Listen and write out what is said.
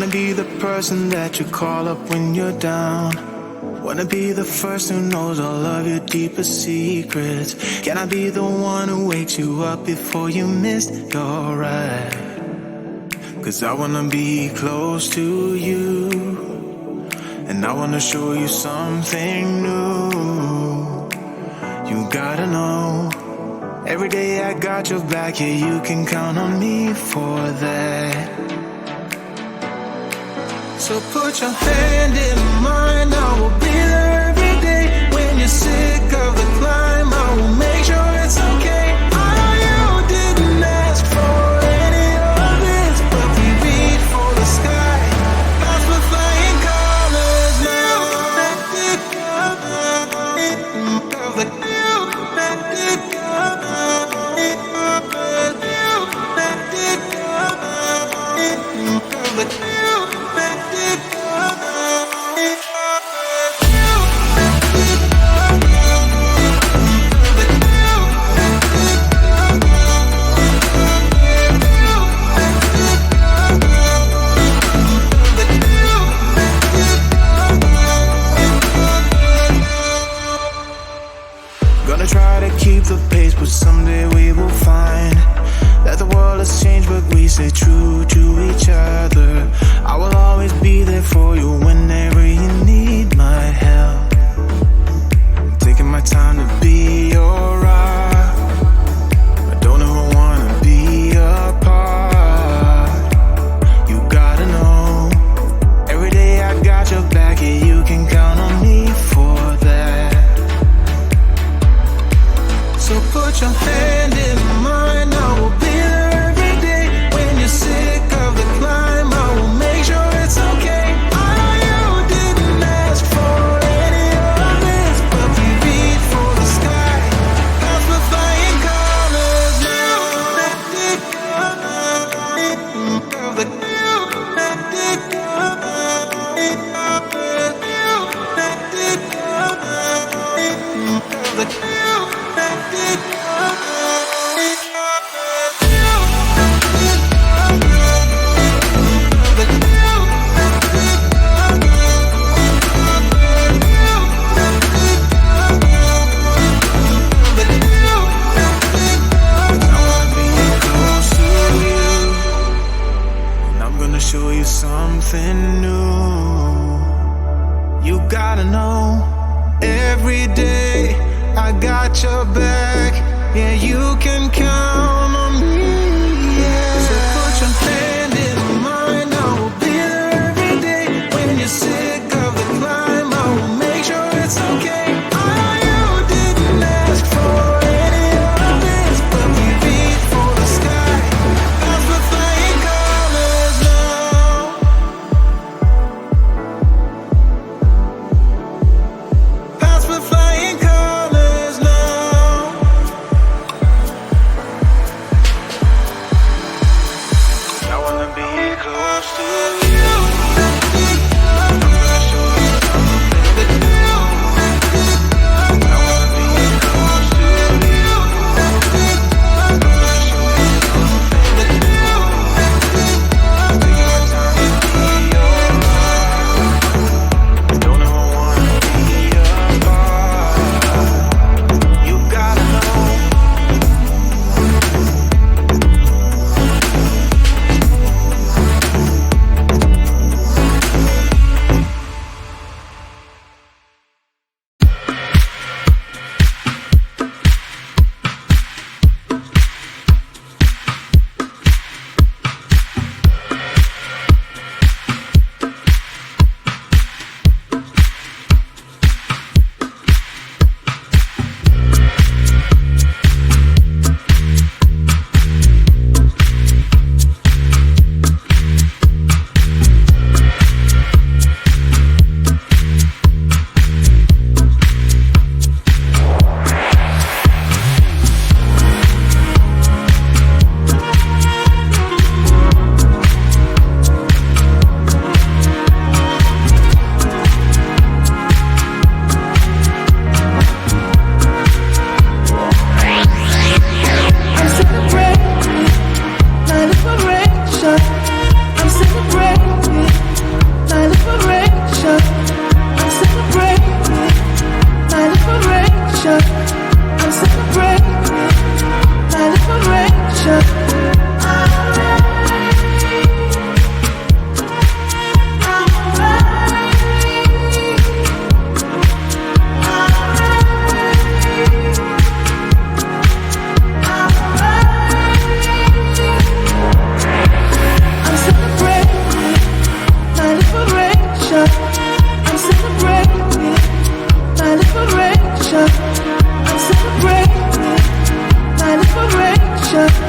be the person that you call up when you're down. Wanna be the first who knows all of your deepest secrets. Can I be the one who wakes you up before you miss your ride? 'Cause I wanna be close to you, and I wanna show you something new. You gotta know, every day I got your back, yeah, you can count on me for that. So put your hand in mine, I will be there every day. When you're sick of the climb, I will make sure it's okay. I know you didn't ask for any of this, but we reach for the sky. That's for flying colors now. Gonna try to keep the pace, but someday we will find that the world has changed, but we stay true to each other. I will always be there for you whenever you need my help. I'm taking my time to be your rock. I don't ever wanna be apart. You gotta know, every day I got your back, yeah, you can count on me for that. So put your hand in mine, I will be there every day. When you're sick of the climb, I will make sure it's okay. I know you didn't ask for any of this, but we reach for the sky. That's for flying colors now. Show you something new. You gotta know, every day I got your back, yeah, you can count on me, yeah. So put your hand in mine, I will be there every day. When you're sick of the climb, I will make sure it's okay. I know you didn't ask for any of this, but we reach for the sky. That's for flying colors now. That's for flying colors now. celebration. I'm celebrating my liberation.